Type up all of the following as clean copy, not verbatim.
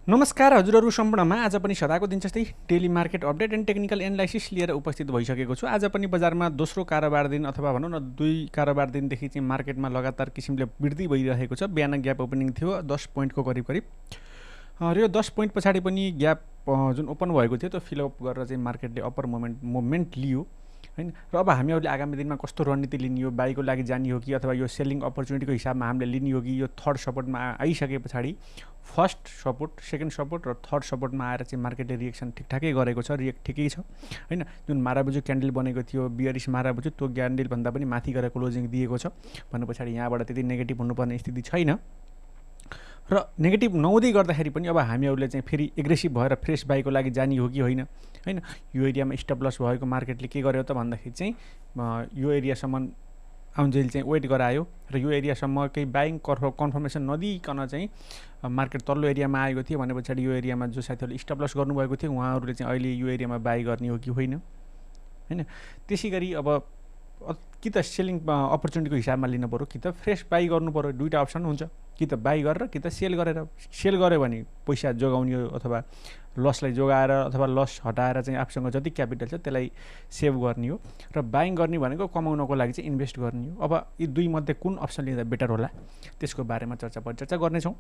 नमस्कार हजुरहरू सम्पूर्णमा आज पनि सदाको दिन जस्तै daily market update and technical analysis लिएर उपस्थित भइसकेको छु। आज पनि बजारमा दोस्रो कारोबार दिन अथवा भनौँ न दुई कारोबार दिनदेखि चाहिँ मार्केटमा लगातार किसिमले वृद्धि भइरहेको छ। बिहान ग्याप ओपनिङ थियो 10 पोइन्टको करिब र यो 10 पोइन्ट पछाडि पनि ग्याप जुन ओपन भएको थियो त्यो फिलअप गरेर चाहिँ मार्केटले अप्पर मोमेन्ट लियो हैन। र अब हामीहरूले आगामी दिनमा कस्तो रणनीति लिने हो, बाईको लागि जाने हो कि अथवा यो सेलिङ अपर्च्युनिटीको हिसाबमा हामीले लिने हो कि यो थर्ड सपोर्टमा आइसके पछाडि फर्स्ट सपोर्ट, सेकेन्ड सपोर्ट र थर्ड सपोर्टमा आएर चाहिँ मार्केटले रिएक्सन ठिकठाकै गरेको छ, रिएक्ट ठिकै छ हैन। जुन माराबुजु क्यान्डल बनेको थियो बियरिस माराबुजु, त्यो क्यान्डलभन्दा पनि माथि गएर क्लोजिङ दिएको छ भने पछाडि यहाँबाट त्यति नेगेटिभ हुनुपर्ने स्थिति छैन। र नेगेटिभ नहुँदै गर्दाखेरि पनि अब हामीहरूले चाहिँ फेरि एग्रेसिभ भएर फ्रेस बाईको लागि जाने हो कि होइन हैन। यो एरियामा स्टप लस भएको मार्केटले के गर्यो त भन्दाखेरि चाहिँ यो एरियासम्म आउन्जेल चाहिँ वेट गरायो र यो एरियासम्म केही बाइङ कन्फर्मेसन नदिइकन चाहिँ मार्केट तल्लो एरियामा आएको थियो भने पछाडि यो एरियामा जो साथीहरूले स्टप लस गर्नुभएको थियो उहाँहरूले चाहिँ अहिले यो एरियामा बाई गर्ने हो कि होइन हैन। त्यसै गरी अब कि त सेलिङ अपर्च्युनिटीको हिसाबमा लिनु पऱ्यो कि त फ्रेस बाई गर्नु पऱ्यो। दुईवटा अप्सन हुन्छ, कि त बाई गरेर कि त सेल गरेर। सेल गऱ्यो भने पैसा जोगाउने अथवा लसलाई जोगाएर अथवा लस हटाएर चाहिँ आफूसँग जति क्यापिटल छ त्यसलाई सेभ गर्ने हो। र बाइङ गर्ने भनेको कमाउनको लागि चाहिँ इन्भेस्ट गर्ने हो। अब यी दुई मध्ये कुन अप्सन लिँदा बेटर होला त्यसको बारेमा परिचर्चा गर्नेछौँ।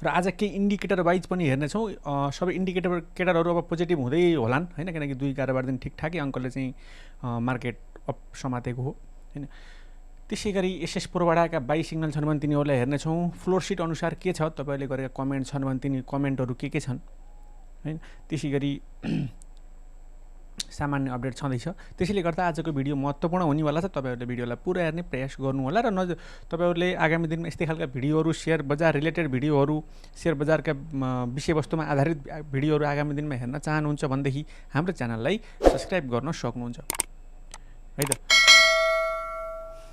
र आज केही इन्डिकेटर वाइज पनि हेर्नेछौँ। सबै इन्डिकेटरहरू अब पोजिटिभ हुँदै होलान् हैन, किनकि दुई कारोबार दिन ठिकठाकै अङ्कले चाहिँ मार्केट अप समातेको हो हैन। त्यसै गरी एसएस प्रोबाट बाई सिग्नल छन् भने तिनीहरूलाई हेर्नेछौँ। फ्लोर सिट अनुसार के छ, तपाईँहरूले गरेका कमेन्ट छन् भने तिनी कमेन्टहरू के छन् हैन। त्यसै गरी सामान्य अपडेट छँदैछ। त्यसैले गर्दा आजको भिडियो महत्त्वपूर्ण हुनेवाला छ। तपाईँहरूले भिडियोलाई पुरा हेर्ने प्रयास गर्नु होला र तपाईँहरूले आगामी दिनमा यस्तै खालका भिडियोहरू, सेयर बजार रिलेटेड भिडियोहरू, सेयर बजारका विषयवस्तुमा आधारित भिडियोहरू आगामी दिनमा हेर्न चाहनुहुन्छ भनेदेखि हाम्रो च्यानललाई सब्सक्राइब गर्न सक्नुहुन्छ है त।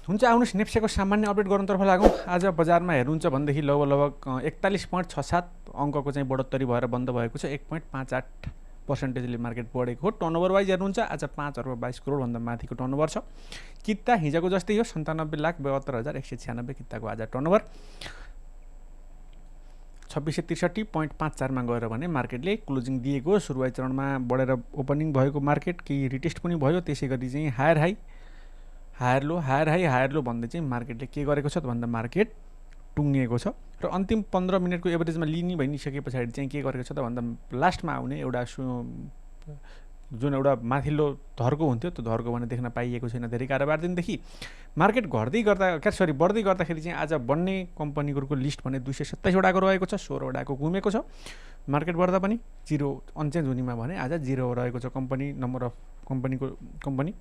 हुन्छ, आउनुहोस् नेप्सेको सामान्य अपडेट गर्नुतर्फ लागौँ। आज बजारमा हेर्नुहुन्छ भनेदेखि लगभग 41.67 अङ्कको चाहिँ बढोत्तरी भएर बन्द भएको छ। 1.58% मार्केट बढेको हो। टर्नओभर वाइज हेर्नुहुन्छ आज 5 अर्ब 22 करोडभन्दा माथिको टर्नओभर छ। किता हिजोको जस्तै हो, 97,72,196 किताको आज टर्नओभर। 2663.54 मा गएर भने मार्केटले क्लोजिङ दिएको। सुरुवाती चरणमा बढेर ओपनिङ भएको मार्केट केही रिटेस्ट पनि भयो। त्यसै गरी चाहिँ हायर हाई हायर लो भन्दै चाहिँ मार्केटले के गरेको छ त भन्दा मार्केट टुङ्गिएको छ। र अन्तिम 15 मिनटको एभरेजमा लिने भइसके पछाडि चाहिँ के गरेको छ त भन्दा लास्टमा आउने एउटा जुन एउटा माथिल्लो धर्को हुन्थ्यो त्यो धर्को भने देख्न पाइएको छैन धेरै कारोबार दिनदेखि। मार्केट बढ्दै गर्दाखेरि चाहिँ आज बढ्ने कम्पनीहरूको लिस्ट भने 227 वटाको रहेको छ, 16 वटाको घुमेको छ। मार्केट बढ्दा पनि 0 अनचेन्ज हुनेमा भने आज 0 रहेको छ company number of company.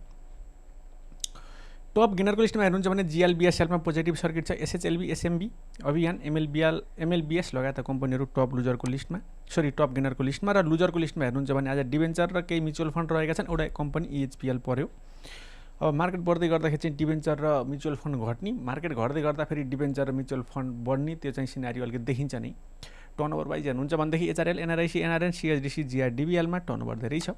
Top गेनरको लिस्टमा हेर्नुहुन्छ भने जिएलबिएसएलमा पोजिटिभ सर्किट छ। एसएचएलबी, एसएमबी, अभियान, एमएलबिएस लगायत कम्पनीहरू टप गेनरको लिस्टमा। र लुजरको लिस्टमा हेर्नुहुन्छ भने आज डिबेन्चर र केही म्युचुअल फन्ड रहेका छन्। एउटा कम्पनी इएचपिएल पर्यो। अब मार्केट बढ्दै गर्दाखेरि चाहिँ डिबेन्चर र म्युचुअल फन्ड घट्ने, मार्केट घट्दै गर्दा फेरि डिबेन्चर र म्युचुअल फन्ड बढ्ने, त्यो चाहिँ सिनारियो अलिकति देखिन्छ नै। टर्नओभर वाइज हेर्नुहुन्छ भनेदेखि एचआरएल, एनआरआइसी, एनआरएन, सिएचडिसी, जिआरडिबिएलमा टर्नओभर धेरै छ।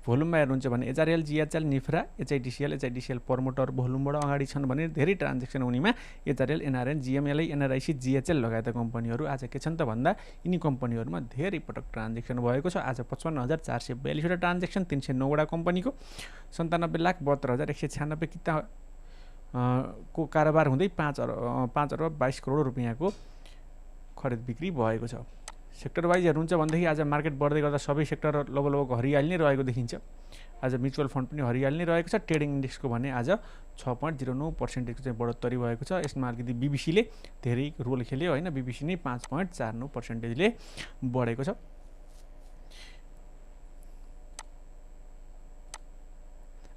भोल्युममा हेर्नुहुन्छ भने एचआरएल, जिएचएल, निफ्रा, एचआइडिसिएल फर्मोटर भोल्युमबाट अगाडि छन् भने धेरै ट्रान्जेक्सन हुनेमा एचआरएल, एनआरएन, जिएमएलआई, एनआरआइसी, जिएचएल लगायत कम्पनीहरू आज के छन् त भन्दा यिनी कम्पनीहरूमा धेरै पटक ट्रान्जेक्सन भएको छ। आज 55,442 वटा ट्रान्जेक्सन, 309 वटा कम्पनीको 97,72,196 किता को कारोबार हुँदै 5 अर्ब 22 करोड रुपियाँको खरिद बिक्री भएको छ। सेक्टर वाइज हेर्नुहुन्छ भनेदेखि आज मार्केट बढ्दै गर्दा सबै सेक्टर लगभग हरियाली नै रहेको देखिन्छ। आज म्युचुअल फन्ड पनि हरियाली नै रहेको छ। ट्रेडिङ इन्डेक्सको भने आज 6.09% चाहिँ बढोत्तरी भएको छ। यसमा अलिकति बिबिसीले धेरै रोल खेल्यो होइन। बिबिसी नै 5.49% बढेको छ।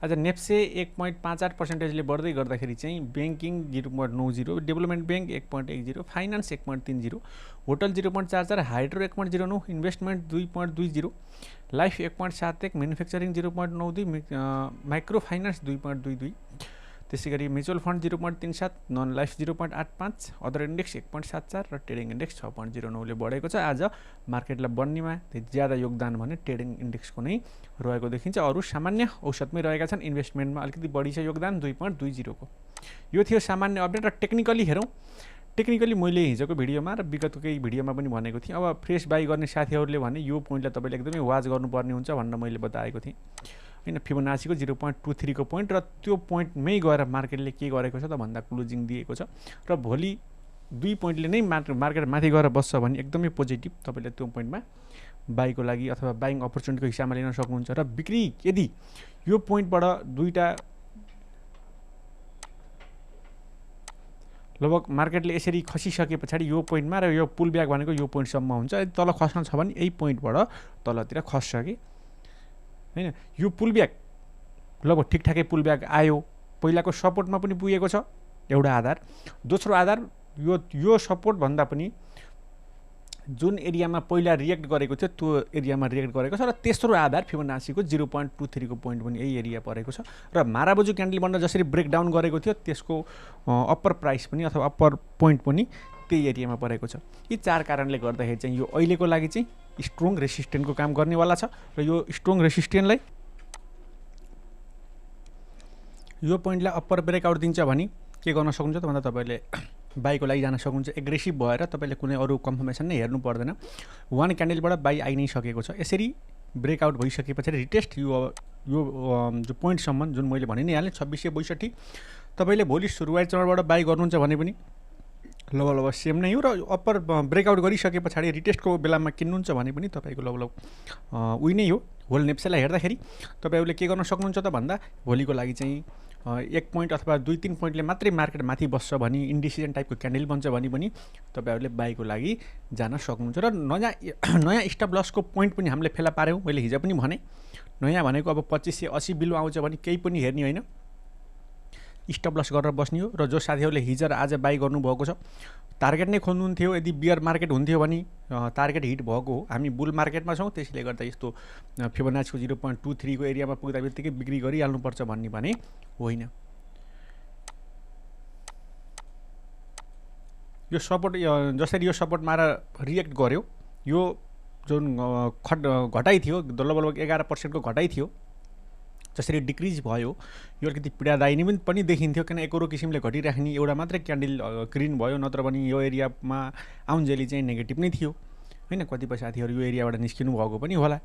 आज नेप्से 1.58% बढ्दै गर्दाखेरि चाहिँ banking 0.90, development bank 1.10, finance 1.30, hotel 0.44, hydro 1.09, investment 2.20, life 1.71, manufacturing 0.92, micro finance 2.22, त्यसै गरी mutual fund 0.37, non life 0.85, other index 1.74 र ट्रेडिङ इन्डेक्स 6.09ले बढेको छ। आज मार्केटलाई बढ्नेमा ज्यादा योगदान भने ट्रेडिङ इन्डेक्सको नै रहेको देखिन्छ। अरू सामान्य औसतमै रहेका छन्। इन्भेस्टमेन्टमा अलिकति बढी छ योगदान 2.20 को। यो थियो सामान्य अपडेट। र टेक्निकली हेरौँ। टेक्निकली मैले हिजोको भिडियोमा र विगतको केही भिडियोमा पनि भनेको थिएँ। अब फ्रेस बाई गर्ने साथीहरूले भने यो पोइन्टलाई तपाईँले एकदमै वाच गर्नुपर्ने हुन्छ भनेर मैले बताएको थिएँ हैन। फिबोनाचीको 0.23 को पोइन्ट र त्यो पोइन्टमै गएर मार्केटले के गरेको छ त भन्दा क्लोजिङ दिएको छ र भोलि 2 पोइन्टले नै मार्केट माथि गएर बस्छ भने एकदमै पोजिटिभ तपाईँले त्यो पोइन्टमा बाईको लागि अथवा बाइङ अपर्च्युनिटीको हिसाबमा लिन सक्नुहुन्छ। र बिक्री यदि यो पोइन्टबाट दुईटा लगभग मार्केटले यसरी खसिसके पछाडि यो पोइन्टमा र यो पुल ब्याक भनेको यो पोइन्टसम्म हुन्छ। यदि तल खस्न छ भने यही पोइन्टबाट तलतिर खस्छ कि हैन। यो पुल ब्याक लगभग ठिकठाकै पुल ब्याक आयो, पहिलाको सपोर्टमा पनि पुगेको छ एउटा आधार। दोस्रो आधार यो सपोर्ट भन्दा पनि जुन एरियामा पहिला रिएक्ट गरेको थियो त्यो एरियामा रिएक्ट गरेको छ। र तेस्रो आधार फिबोनाचीको 0.23 को पोइन्ट पनि यही एरिया परेको छ। र माराबोजु क्यान्डल बन्द जसरी ब्रेकडाउन गरेको थियो त्यसको अप्पर प्राइस पनि अथवा अप्पर पोइन्ट पनि त्यही एरियामा परेको छ। यी 4 कारणले गर्दाखेरि चाहिँ यो अहिलेको लागि चाहिँ स्ट्रङ रेसिस्टेन्टको काम गर्नेवाला छ। र यो स्ट्रङ रेसिस्टेन्टलाई यो पोइन्टलाई अप्पर ब्रेकआउट दिन्छ भने के गर्न सक्नुहुन्छ त भन्दा तपाईँले बाईको लागि जान सक्नुहुन्छ। एग्रेसिभ भएर तपाईँले कुनै अरू कन्फर्मेसन नै हेर्नु पर्दैन। 1 क्यान्डलबाट बाई आइ नै सकेको छ। यसरी ब्रेकआउट भइसके पछाडि रिटेस्ट यो जो पोइन्टसम्म जुन मैले भनि नै हालेँ 2662 तपाईँले भोलि सुरुवाती चरणबाट बाई गर्नुहुन्छ भने पनि लगभग सेम नै हो। र अप्पर ब्रेकआउट गरिसके पछाडि रिटेस्टको बेलामा किन्नुहुन्छ भने पनि तपाईँको लगभग उही नै हो। होल नेप्सेलाई हेर्दाखेरि तपाईँहरूले के गर्न सक्नुहुन्छ त भन्दा भोलिको लागि चाहिँ 1 पोइन्ट अथवा 2-3 पोइन्टले मात्रै मार्केट माथि बस्छ भने इन्डिसिजन टाइपको क्यान्डल बन्छ भने पनि तपाईँहरूले बाईको लागि जान सक्नुहुन्छ। र नयाँ स्टप लसको पोइन्ट पनि हामीले फेला पार्यौँ। मैले हिजो पनि भने नयाँ भनेको अब 2580 बिलो आउँछ भने केही पनि हेर्ने होइन, स्टप लस गरेर बस्ने हो। र जो साथीहरूले हिजो र आज बाई गर्नुभएको छ टार्गेट नै खोल्नुहुन्थ्यो। यदि बियर मार्केट हुन्थ्यो भने टार्गेट हिट भएको हो। हामी बुल मार्केटमा छौँ, त्यसले गर्दा यस्तो फिबोनाचीको 0.23 को एरियामा पुग्दा बित्तिकै बिक्री गरिहाल्नुपर्छ भन्ने भने होइन। यो सपोर्ट जसरी यो सपोर्ट मारेर रिएक्ट गर्यो, यो जुन घटाइ थियो लगभग 11% को घटाइ थियो, जसरी डिक्रिज भयो यो अलिकति पीडादायी पनि देखिन्थ्यो। किन एकरो किसिमले घटिराख्ने एउटा मात्रै क्यान्डल ग्रिन भयो, नत्र भने यो एरियामा आउन्जेली चाहिँ नेगेटिभ नै थियो हैन। कतिपय साथीहरू यो एरियाबाट निस्किनु भएको पनि होला।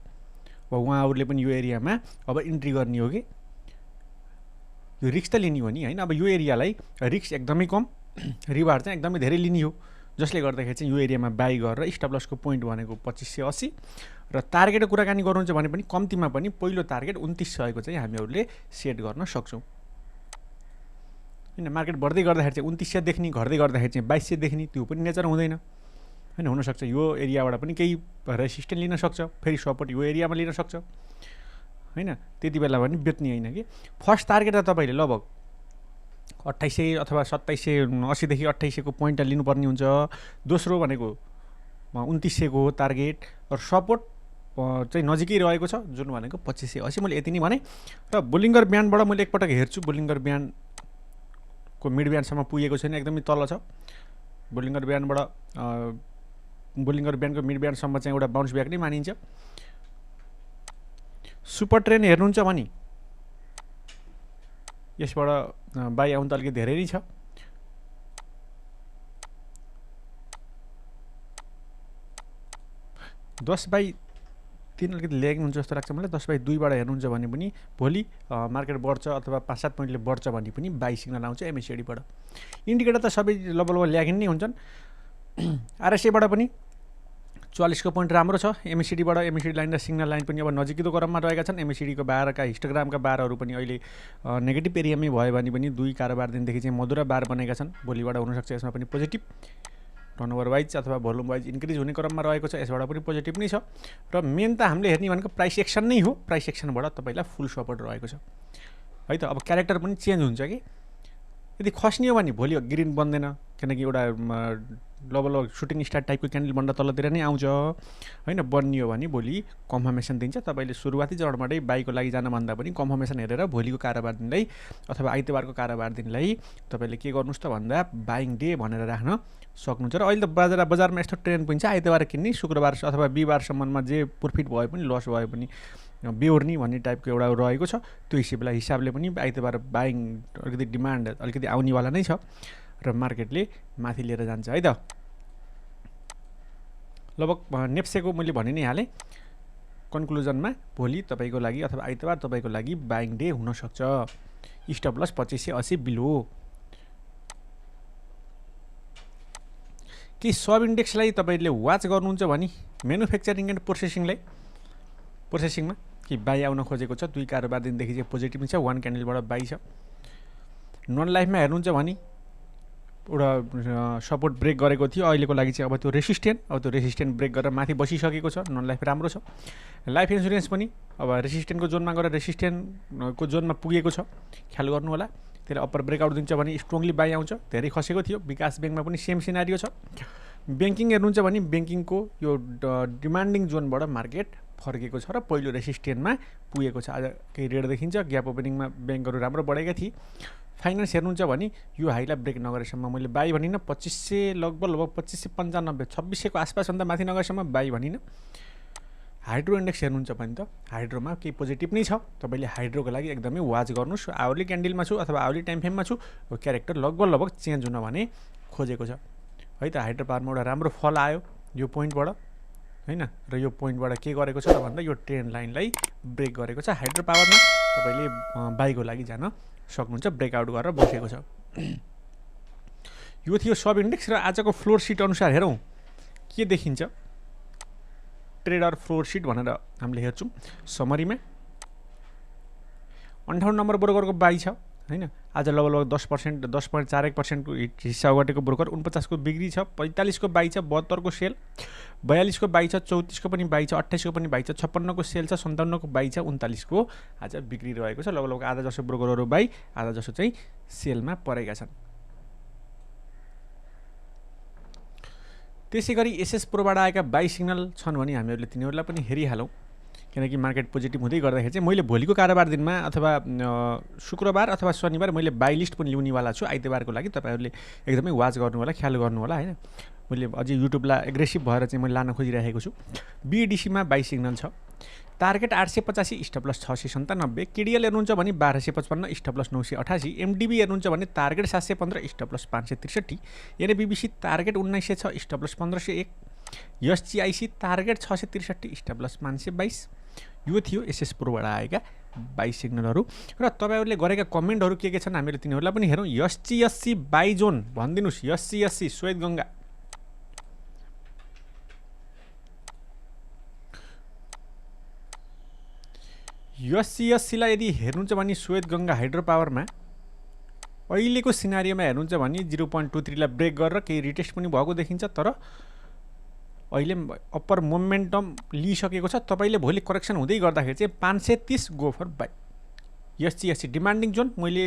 अब उहाँहरूले पनि यो एरियामा अब इन्ट्री गर्ने हो कि यो रिस्क त लिने हो नि हैन। अब यो एरियालाई रिस्क एकदमै कम, रिवार्ड चाहिँ एकदमै धेरै लिने हो। जसले गर्दाखेरि चाहिँ यो एरियामा बाई गरेर स्टप लसको पोइन्ट भनेको 2580 र टार्गेटको कुराकानी गर्नुहुन्छ भने पनि कम्तीमा पनि पहिलो टार्गेट 2900 को चाहिँ हामीहरूले सेट गर्न सक्छौँ हैन। मार्केट बढ्दै गर्दाखेरि चाहिँ 2900 देख्ने, घट्दै गर्दाखेरि चाहिँ 2200 देख्ने, त्यो पनि नेचर हुँदैन हैन। हुनसक्छ यो एरियाबाट पनि केही रेसिस्टेन्स लिन सक्छ, फेरि सपोर्ट यो एरियामा लिन सक्छ हैन। त्यति बेला पनि बेच्ने होइन कि। फर्स्ट टार्गेट त तपाईँले लगभग 2800 अथवा 2780 देखि 2800 को पोइन्ट लिनुपर्ने हुन्छ। दोस्रो भनेको 2900 को टार्गेट र सपोर्ट चाहिँ नजिकै रहेको छ जुन भनेको 2580। मैले यति नै भने। र बोलिङ्गर ब्यान्डबाट मैले एकपटक हेर्छु, बोलिङ्गर ब्यान्डको मिड ब्यान्डसम्म पुगेको छैन, एकदमै तल छ। बोलिङ्गर ब्यान्डको मिड ब्यान्डसम्म चाहिँ एउटा बाउन्स ब्याक नै मानिन्छ। सुपर ट्रेन हेर्नुहुन्छ भने यसबाट बाई आउनु त अलिकति धेरै नै छ। दस बाई 3 अलिकति ल्यागिङ हुन्छ जस्तो लाग्छ मलाई। 10/2 बाट हेर्नुहुन्छ भने पनि भोलि मार्केट बढ्छ अथवा 5-7 पोइन्टले बढ्छ भने पनि बाई सिग्नल आउँछ एमएससीडी बाट। इन्डिकेटर त सबै लगभग ल्यागिङ नै हुन्छन्। आरएसए बाट पनि 44 को पोइन्ट राम्रो छ। एमएससीडी बाट एमएससीडी लाइन र सिग्नल लाइन पनि अब नजिकैको क्रममा रहेका छन्। एमएससीडी को 12 का हिस्टोग्रामका 12 हरू पनि अहिले नेगेटिभ एरियामै भयो भने पनि 2 कारोबार दिनदेखि चाहिँ मधुरा बार बनेका छन्। भोलिबाट हुनसक्छ यसमा पनि पोजिटिभ टर्नओभर वाइज अथवा भोल्युम वाइज इन्क्रिज हुने क्रममा रहेको छ। यसबाट पनि पोजिटिभ नै छ। र मेन त हामीले हेर्ने भनेको प्राइस एक्सन नै हो। प्राइस एक्सनबाट तपाईँलाई फुल सपोर्ट रहेको छ है त। अब क्यारेक्टर पनि चेन्ज हुन्छ कि यदि खस्ने हो भने भोलि ग्रिन बन्दैन, किनकि एउटा लगभग सुटिङ स्टार टाइपको क्यान्डल बन्द तलतिर नै आउँछ हैन। बन्ने हो भने भोलि कन्फर्मेसन दिन्छ। तपाईँले सुरुवाती चरणबाटै बाईको लागि जान भन्दा पनि कन्फर्मेसन हेरेर भोलिको कारोबार दिनलाई अथवा आइतबारको कारोबार दिनलाई तपाईँले के गर्नुहोस् त भन्दा बाइङ डे भनेर राख्न सक्नुहुन्छ। र अहिले त बजारमा यस्तो ट्रेन्ड पनि छ, आइतबार किन्ने, शुक्रबार अथवा बिहिबारसम्ममा जे प्रफिट भयो पनि लस भयो पनि बेहोर्ने भन्ने टाइपको एउटा रहेको छ। त्यो हिसाबले पनि आइतबार बाइङ अलिकति डिमान्ड अलिकति आउनेवाला नै छ। र मार्केटले माथि लिएर जान्छ है त। लगभग नेप्सेको मैले भनि नै हालेँ, कन्क्लुजनमा भोलि तपाईँको लागि अथवा आइतबार तपाईँको लागि बाइङ डे हुनसक्छ। Stop loss 2580 below. कि सब इन्डेक्सलाई तपाईँले वाच गर्नुहुन्छ भने म्यानुफ्याक्चरिङ एन्ड प्रोसेसिङमा कि बाई आउन खोजेको छ, 2 कारोबार दिनदेखि चाहिँ पोजिटिभ छ, 1 क्यान्डलबाट बाई छ। नन लाइफमा हेर्नुहुन्छ भने एउटा सपोर्ट ब्रेक गरेको थियो, अहिलेको लागि चाहिँ अब त्यो रेसिस्टेन्ट ब्रेक गरेर माथि बसिसकेको छ। नन लाइफ राम्रो छ। लाइफ इन्सुरेन्स पनि अब रेसिस्टेन्टको जोनमा गएर रेसिस्टेन्टको जोनमा पुगेको छ, ख्याल गर्नु होला। त्यसले अप्पर ब्रेकआउट दिन्छ भने स्ट्रङली बाई आउँछ, धेरै खसेको थियो। विकास ब्याङ्कमा पनि सेम सिनारियो छ। ब्याङ्किङ हेर्नुहुन्छ भने ब्याङ्किङको यो डिमान्डिङ जोनबाट मार्केट फर्केको छ र पहिलो रेसिस्टेन्टमा पुगेको छ। आज केही रेड देखिन्छ, ग्याप ओपनिङमा ब्याङ्कहरू राम्रो बढेका थिए। फाइनेन्स हेर्नुहुन्छ भने यो हाईलाई ब्रेक नगरेसम्म मैले बाई भनिनँ, 2500 लगभग 2595 2600 को आसपासभन्दा माथि नगएसम्म बाई भनिनँ। हाइड्रो इन्डेक्स हेर्नुहुन्छ भने त हाइड्रोमा केही पोजिटिभ नै छ, तपाईँले हाइड्रोको लागि एकदमै वाच गर्नुहोस्। आवली क्यान्डलमा छु अथवा आवली टाइम फ्रेममा छु, क्यारेक्टर लगभग चेन्ज हुन भने खोजेको छ है त। हाइड्रो पावरमा एउटा राम्रो फल आयो यो पोइन्टबाट हैन, र यो पोइन्टबाट के गरेको छ त भन्दा यो ट्रेन्ड लाइनलाई ब्रेक गरेको छ। हाइड्रो पावरमा तपाईँले बाईको लागि जान सक्नुहुन्छ, ब्रेकआउट गरेर बसेको छ। यो थियो सब इन्डेक्स। र आजको फ्लोर सिट अनुसार हेरौँ के देखिन्छ। ट्रेडर फ्लोर सिट भनेर हामीले हेर्छौँ। समरीमा 58 नम्बर ब्रोकरको बाई छ हैन। आज लगभग 10%, 10.41% को हिस्सा ओगटेको ब्रोकर। 49 को बिक्री छ, 45 को बाई छ, 72 को सेल, 42 को बाई छ, 34 को पनि बाई छ, 28 को पनि बाई छ, 56 को सेल छ, 57 को बाई छ, 39 को आज बिक्री रहेको छ। लगभग आधा जसो ब्रोकरहरू बाई, आधा जसो चाहिँ सेलमा परेका छन्। त्यसै गरी एसएस प्रोबाट आएका बाई सिग्नल छन् भने हामीहरूले तिनीहरूलाई पनि हेरिहालौँ, किनकि मार्केट पोजिटिभ हुँदै गर्दाखेरि चाहिँ मैले भोलिको कारोबार दिनमा अथवा शुक्रबार अथवा शनिबार मैले बाई लिस्ट पनि ल्याउनेवाला छु आइतबारको लागि। तपाईँहरूले एकदमै वाच गर्नु होला, ख्याल गर्नु होला हैन। मैले अझै युट्युबलाई एग्रेसिभ भएर चाहिँ मैले लान खोजिरहेको छु। बिडिसीमा बाई सिग्नल छ। Target 885, stop loss 697। केडिएल हेर्नुहुन्छ भने 1255, स्टप लस 988। एमडिबी हेर्नुहुन्छ भने target 715, stop loss 563। NBBC target 1906, stop loss 1501। SGIC target 663, stop loss 522। यो थियो एसएस प्रोबाट आएका बाई सिग्नलहरू। र तपाईँहरूले गरेका कमेन्टहरू के छन् हामीले तिनीहरूलाई पनि हेरौँ। एसजीएससी बाई जोन भनिदिनुहोस्। एसजीएससी श्वेतगङ्गा एसजीएससीलाई यदि हेर्नुहुन्छ भने श्वेतगङ्गा हाइड्रो पावरमा अहिलेको सिनारियोमा हेर्नुहुन्छ भने 0.23 लाई ब्रेक गरेर केही रिटेस्ट पनि भएको देखिन्छ। तर अहिले अप्पर मोमेन्टम लिइसकेको छ। तपाईँले भोलि करेक्सन हुँदै गर्दाखेरि चाहिँ 530 go for buy. SGSC demanding zone मैले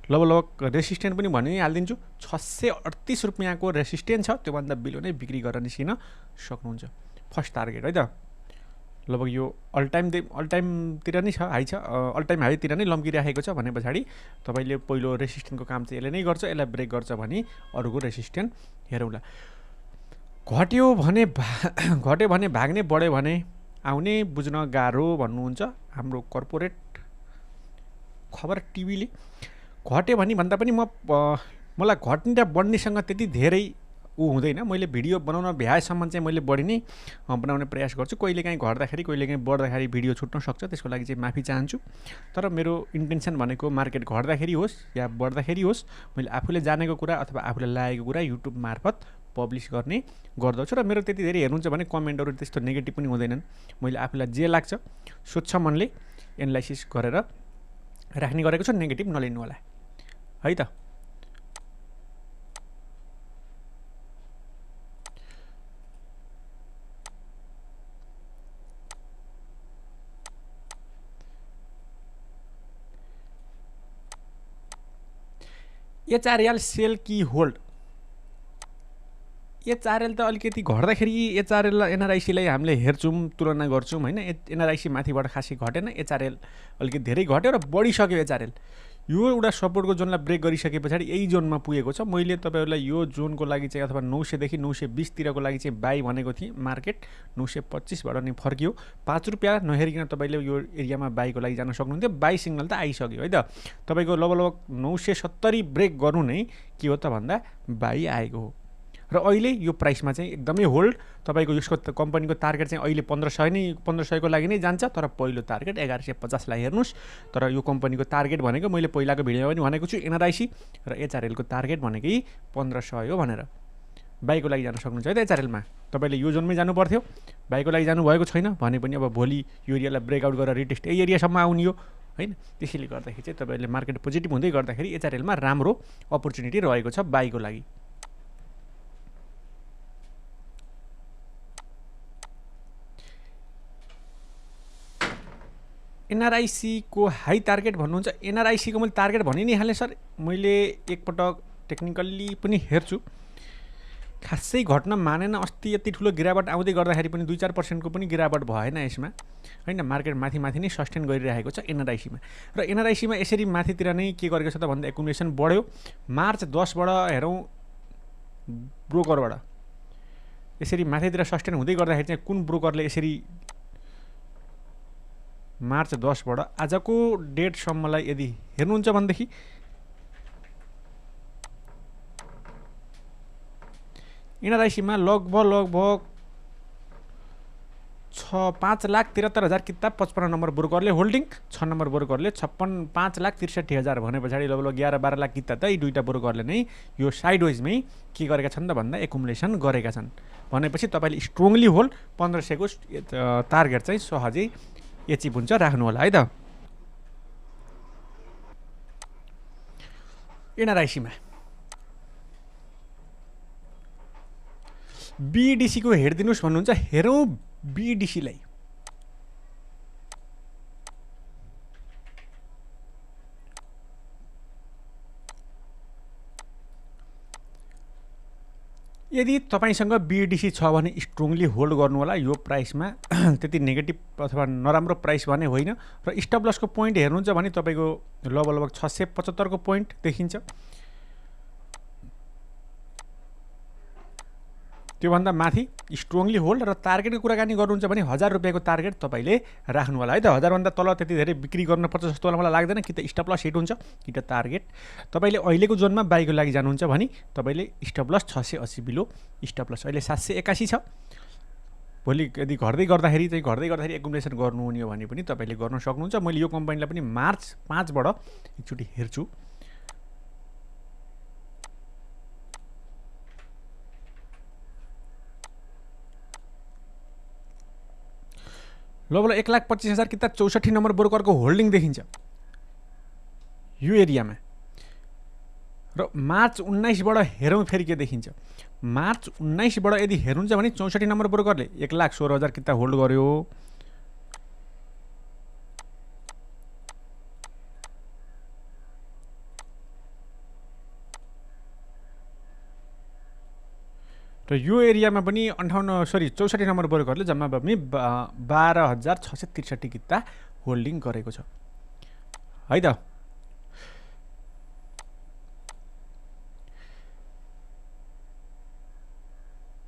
लगभग रेसिस्टेन्ट पनि भनि हालिदिन्छु। 638 रुपियाँको रेसिस्टेन्ट छ, त्योभन्दा बिलो नै बिक्री गरेर निस्किन सक्नुहुन्छ। फर्स्ट टार्गेट है त। लगभग यो अल टाइमतिर नै छ, हाई छ, अल टाइम हाईतिर नै लम्किराखेको छ भने पछाडि तपाईँले पहिलो रेसिस्टेन्टको काम चाहिँ यसले नै गर्छ। यसलाई ब्रेक गर्छ भने अरूको रेसिस्टेन्ट हेरौँला। घट्यो भने भाग्ने, बढ्यो भने आउने, बुझ्न गाह्रो भन्नुहुन्छ हाम्रो कर्पोरेट खबर टिभीले। घट्यो भने भन्दा पनि मलाई घट्ने र बढ्नेसँग त्यति धेरै हुँदैन। मैले भिडियो बनाउन भ्याएसम्म चाहिँ मैले बढी नै बनाउने प्रयास गर्छु। कहिलेकाहीँ घट्दाखेरि कहिलेकाहीँ बढ्दाखेरि भिडियो छुट्न सक्छ, त्यसको लागि चाहिँ माफी चाहन्छु। तर मेरो इन्टेन्सन भनेको मार्केट घट्दाखेरि होस् या बढ्दाखेरि होस्, मैले आफूले जानेको कुरा अथवा आफूले लागेको कुरा युट्युब मार्फत पब्लिस गर्ने गर्दछु। र मेरो त्यति धेरै हेर्नुहुन्छ भने कमेन्टहरू त्यस्तो नेगेटिभ पनि हुँदैनन्। मैले आफूलाई जे लाग्छ स्वच्छ मनले एनालाइसिस गरेर राख्ने गरेको छु। नेगेटिभ नलिनु होला है त। एचआरएल सेल कि होल्ड। एचआरएल त अलिकति घट्दाखेरि एचआरएल र एनआरआइसीलाई हामीले हेर्छौँ, तुलना गर्छौँ हैन। एनआरआइसी माथिबाट खासै घटेन, एचआरएल अलिकति धेरै घट्यो र बढिसक्यो एचआरएल। यो एउटा सपोर्टको जोनलाई ब्रेक गरिसके पछाडि यही जोनमा पुगेको छ। मैले तपाईँहरूलाई यो जोनको लागि चाहिँ अथवा 900 देखि 920 तिरको लागि चाहिँ बाई भनेको थिएँ। मार्केट 925 बाट नि फर्कियो। 5 रुपैयाँ नहेरिकन तपाईँले यो एरियामा बाईको लागि जान सक्नुहुन्थ्यो। बाई सिग्नल त आइसक्यो है त। तपाईँको लगभग 970 ब्रेक गर्नु नै के हो त भन्दा बाई आएको हो। र अहिले यो प्राइसमा चाहिँ एकदमै होल्ड। तपाईँको यसको कम्पनीको टार्गेट चाहिँ अहिले 1500 नै 1500 को लागि नै जान्छ। तर पहिलो टार्गेट 1150 लाई हेर्नुहोस्। तर यो कम्पनीको टार्गेट भनेको मैले पहिलाको भिडियोमा पनि भनेको छु एनआरआईसी र एचआरएलको टार्गेट भनेकै 1500 हो भनेर। बाईको लागि जान सक्नुहुन्छ है त। एचआरएलमा तपाईँले यो जोनमै जानु पर्थ्यो। बाईको लागि जानुभएको छैन भने पनि अब भोलि यो एरियालाई ब्रेकआउट गरेर रिटेस्ट यही एरियासम्म आउने हो हैन। त्यसैले गर्दाखेरि चाहिँ तपाईँले मार्केट पोजिटिभ हुँदै गर्दाखेरि एचआरएलमा राम्रो अपर्च्युनिटी रहेको छ बाईको लागि। एनआरआईसी को हाई टार्गेट भन्नुहुन्छ। एनआरआईसी को मैले टार्गेट भनि नै हालेँ सर। मैले एकपटक टेक्निकल्ली पनि हेर्छु, खासै घट्न मानेन। अस्ति यति ठुलो गिरावट आउँदै गर्दाखेरि पनि 2-4% को पनि गिरावट भएन यसमा हैन। मार्केट माथि माथि नै सस्टेन गरिरहेको छ एनआरआईसीमा। र एनआरआईसीमा यसरी माथितिर नै के गरेको छ त भन्दा एकुमुलेसन बढ्यो। मार्च 10 बाट हेरौँ ब्रोकरबाट यसरी माथितिर सस्टेन हुँदै गर्दाखेरि चाहिँ कुन ब्रोकरले यसरी मार्च 10 बाट आजको डेटसम्मलाई यदि हेर्नुहुन्छ भनेदेखि एनआरआईसीमा लगभग 5,73,000 किताब 55 नम्बर ब्रोकरले होल्डिङ, 6 नम्बर ब्रोकरले 5,63,000 भने पछाडि लगभग 11-12 लाख किताब त यी दुईटा ब्रोकरले नै यो साइडवेजमै के गरेका छन् त भन्दा एकुमुलेसन गरेका छन्। भनेपछि तपाईँले स्ट्रङली होल्ड 1500 को टार्गेट चाहिँ सहजै एचिभ हुन्छ, राख्नु होला है त। एनआरआईसीमा बीडीसी को हेरिदिनुहोस् भन्नुहुन्छ। हेरौँ बीडीसीलाई। यदि तपाईसँग बीडीसी छ भने स्ट्रङली होल्ड गर्नु होला। यो प्राइसमा त्यति नेगेटिभ अथवा नराम्रो प्राइस भने होइन। र स्टप लसको पोइन्ट हेर्नुहुन्छ भने तपाईँको लगभग 675 को पोइन्ट देखिन्छ। त्योभन्दा माथि स्ट्रङली होल्ड र टार्गेटको कुराकानी गर्नुहुन्छ भने 1000 रुपैयाँको टार्गेट तपाईँले राख्नु होला है त। 1000 भन्दा तल त्यति धेरै बिक्री गर्नुपर्छ जस्तो मलाई लाग्दैन। कि त स्टप लस हिट हुन्छ कि त टार्गेट। तपाईँले अहिलेको जोनमा बाईको लागि जानुहुन्छ भने तपाईँले stop loss 680 below stop loss. अहिले 781 छ। भोलि यदि घट्दै गर्दाखेरि एकुमुलेसन गर्नुहुने हो भने पनि तपाईँले गर्न सक्नुहुन्छ। मैले यो कम्पनीलाई पनि मार्च 5 बाट एकचोटि हेर्छु। लगभग 1,25,000 किताब 64 नम्बर ब्रोकरको होल्डिङ देखिन्छ यो एरियामा। र मार्च 19 बाट हेरौँ फेरि के देखिन्छ। मार्च 19 बाट यदि हेर्नुहुन्छ भने 64 नम्बर ब्रोकरले 1,16,000 किताब होल्ड गर्यो। र यो एरियामा पनि 64 नम्बर ब्रोकरले जम्मा पनि 12,663 किता होल्डिङ गरेको छ है त।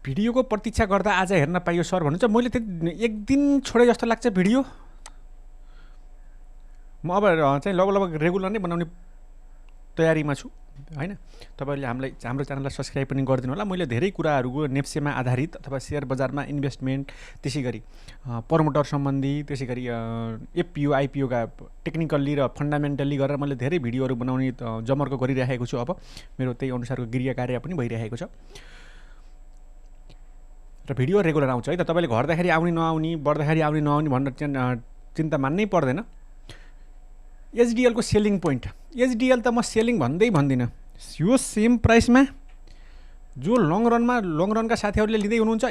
भिडियोको प्रतीक्षा गर्दा आज हेर्न पाइयो सर भन्नुहुन्छ। मैले एक दिन छोडे जस्तो लाग्छ भिडियो। म अब चाहिँ लगभग रेगुलर नै बनाउने तयारीमा छु हैन। तपाईहरुले हाम्रो च्यानललाई सब्स्क्राइब पनि गरिदिनु होला। मैले धेरै कुराहरुको नेप्सेमा आधारित अथवा शेयर बजारमा इन्भेस्टमेन्ट, त्यसैगरी प्रमोटर सम्बन्धी, त्यसैगरी एफपीओ आईपीओ का टेक्निकल्ली र फन्डामेन्टल्ली गरेर मैले धेरै भिडियोहरु बनाउने जमर्को गरिरहेको छु। अब मेरो त्यही अनुसारको गृह कार्य पनि भइरहेको छ र भिडियो रेगुलर आउँछ है त। तपाईले घट्दाखेरि आउने नआउने, बढ्दाखेरि आउने नआउने भनेर चिन्ता मान्नै पर्दैन। एचडीएल को सेलिङ पोइन्ट, एचडीएल त म सेलिङ भन्दिनँ। यो सेम प्राइसमा जो लङ रनका साथीहरूले लिँदै हुनुहुन्छ,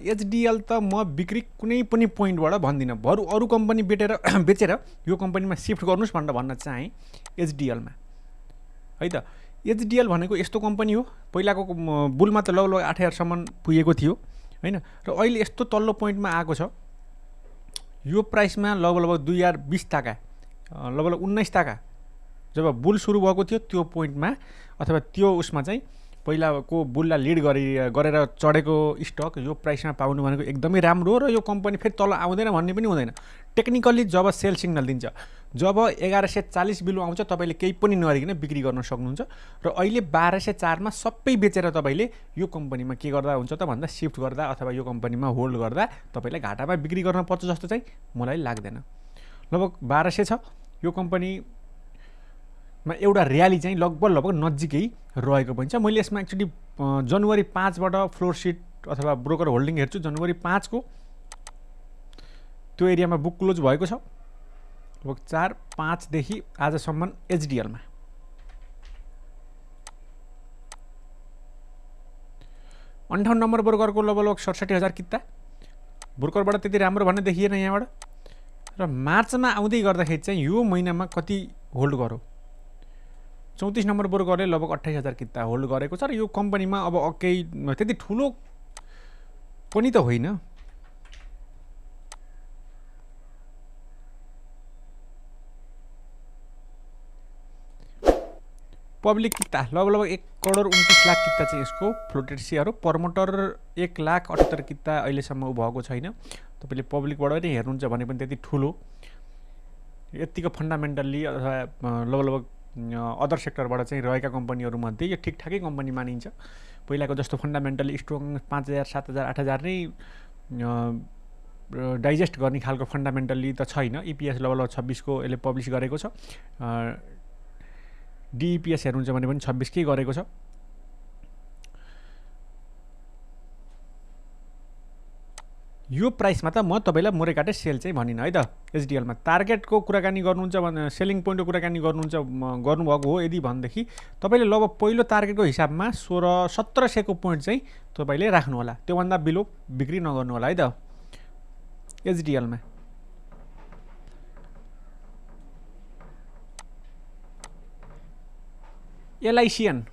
एचडीएल त म बिक्री कुनै पनि पोइन्टबाट भन्दिनँ। बरु अरू कम्पनी बेचेर यो कम्पनीमा सिफ्ट गर्नुस् भनेर भन्न चाहे एचडीएलमा है त। एचडीएल भनेको यस्तो कम्पनी हो, पहिलाको बुलमा त लगभग 8,000 सम्म पुगेको थियो हैन, र अहिले यस्तो तल्लो पोइन्टमा आएको छ। यो प्राइसमा लगभग 2020 ताका लगभग 19 ताका जब बुल सुरु भएको थियो त्यो पोइन्टमा अथवा त्यो उसमा चाहिँ पहिलाको बुललाई लिड गरेर चढेको स्टक यो प्राइसमा पाउनु भनेको एकदमै राम्रो हो र यो कम्पनी फेरि तल आउँदैन भन्ने पनि हुँदैन। टेक्निकल्ली जब सेल सिग्नल दिन्छ, जब 1140 बिलो आउँछ तपाईँले केही पनि नगरिकन बिक्री गर्न सक्नुहुन्छ र अहिले 1204 सबै बेचेर तपाईँले यो कम्पनीमा के गर्दा हुन्छ त भन्दा सिफ्ट गर्दा अथवा यो कम्पनीमा होल्ड गर्दा तपाईँलाई घाटामा बिक्री गर्न पर्छ जस्तो चाहिँ मलाई लाग्दैन। लगभग 1200 छ यो कम्पनीमा एउटा र्याली चाहिँ लगभग नजिकै रहेको पनि छ। मैले यसमा एक्चुअली जनवरी 5 बाट फ्लोर सिट अथवा ब्रोकर होल्डिङ हेर्छु। जनवरी 5 को त्यो एरियामा बुक क्लोज भएको छ लगभग 4-5 देखि आजसम्म एचडिएल मा 58 नम्बर ब्रोकरको लगभग 67,000 किता ब्रोकरबाट त्यति राम्रो भन्ने देखिएन यहाँबाट। र मार्चमा आउँदै गर्दाखेरि चाहिँ यो महिनामा कति होल्ड गर्यो 34 नम्बर ब्रोकरले लगभग 28,000 किता होल्ड गरेको छ र यो कम्पनीमा अब केही त्यति ठुलो पनि त होइन। पब्लिक किता लगभग 1,29,00,000 किता चाहिँ यसको फ्लोटेड सेयर हो। प्रमोटर 1,78,000 किता अहिलेसम्म भएको छैन। तपाईँले पब्लिकबाट नै हेर्नुहुन्छ भने पनि त्यति ठुलो यतिको फन्डामेन्टल्ली अथवा लगभग अदर सेक्टरबाट चाहिँ रहेका कम्पनीहरूमध्ये यो ठिकठाकै कम्पनी मानिन्छ। पहिलाको जस्तो फन्डामेन्टल्ली स्ट्रङ 5,000 7,000 8,000 नै डाइजेस्ट गर्ने खालको फन्डामेन्टल्ली त छैन। इपिएस लगभग 26 को यसले पब्लिस गरेको छ। डिइपिएस हेर्नुहुन्छ भने पनि 26 कै गरेको छ। यो प्राइसमा त म तपाईलाई मोरेकाटे सेल चाहिँ भनिन है त। एचडिएल मा टार्गेटको कुराकानी गर्नुहुन्छ भने सेलिङ पोइन्टको कुराकानी गर्नुभएको हो यदि भनेदेखि तपाईले लगभग पहिलो टार्गेटको हिसाबमा 1600-1700 को पोइन्ट चाहिँ तपाईले राख्नु होला। त्यो भन्दा बिलो बिक्री नगर्नु होला है त। एचडिएल मा एलआइसिएन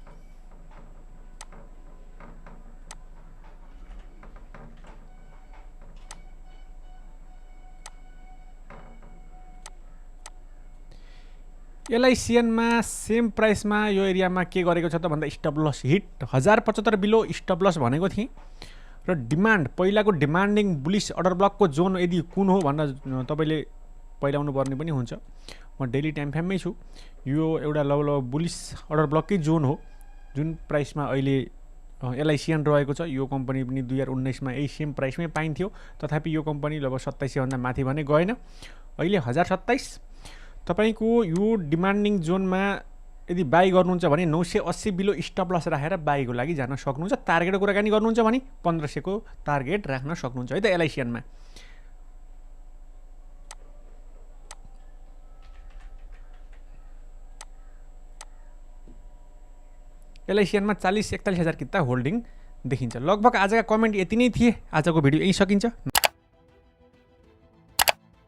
एलआइसिएनमा सेम प्राइसमा यो एरियामा के गरेको छ त भन्दा stop loss hit 1075 below stop loss भनेको थिएँ र डिमान्ड पहिलाको डिमान्डिङ बुलिस अर्डर ब्लकको जोन यदि कुन हो भनेर तपाईँले पहिलाउनु पर्ने पनि हुन्छ। म डेली टाइम फ्रेममै छु। यो एउटा लगभग बुलिस अर्डर ब्लककै जोन हो जुन प्राइसमा अहिले एलआइसिएन रहेको छ। यो कम्पनी पनि 2019 मा यही सेम प्राइसमै पाइन्थ्यो। तथापि यो कम्पनी लगभग 2700 भन्दा माथि भने गएन। अहिले 1027 तपाईको यो डिमान्डिङ जोनमा यदि बाई गर्नुहुन्छ भने 980 बिलो स्टप लस राखेर बाईको लागि जान सक्नुहुन्छ। टार्गेटको कुराकानी गर्नुहुन्छ भने 1500 को टार्गेट राख्न सक्नुहुन्छ है त। एलआइसिएनमा एलआइसिएनमा 40-41,000 किता होल्डिङ देखिन्छ। लगभग आजका कमेन्ट यति नै थिए। आजको भिडियो यही सकिन्छ।